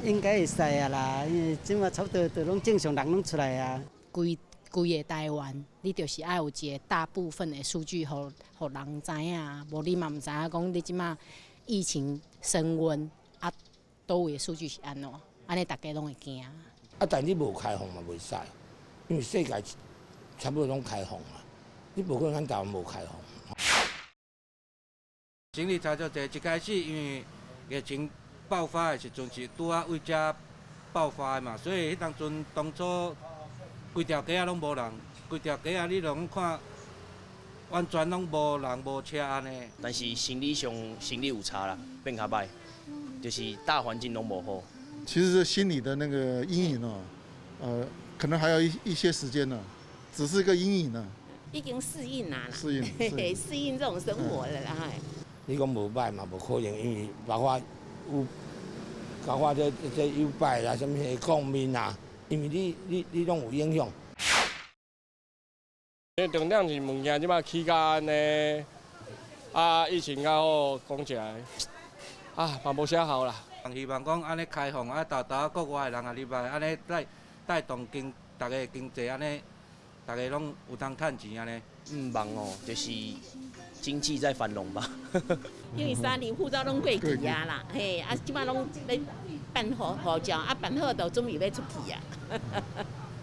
应该会使啊啦，因为即马差不多都拢正常人拢出来啊。规个台湾，你就是爱有一个大部分的数据，互人知影，无你嘛毋知影讲你即马疫情升温啊，倒位的数据是安怎，安尼大家拢会惊。啊，但你无开放嘛袂使，因为世界差不多拢开放啊，你无可能咱台湾无开放。生意差足济，一开始因为疫情爆发的时阵是拄啊为遮爆发的嘛，所以迄当初规条街啊拢无人，规条街啊你拢看完全拢无人无车安尼。但是生理有差啦，变较歹，就是大环境拢无好。其实这心理的那个阴影哦，可能还要一些时间呢，只是个阴影呢。已经适应啦，适应这种生活了啦。你讲无歹嘛，无可能，因为包括这有歹啦，什么抗面啊，因为你拢有影响。重点是物件即摆起价安尼，疫情较好，讲起来嘛无啥好啦。希望讲安尼开放国外的人也入来，安尼带动大家经济安尼，大家拢有通趁钱安尼。望哦，就是经济在繁荣吧。因为三年护照拢过期啊啦，即摆拢咧办护照，办好就准备要出去啊。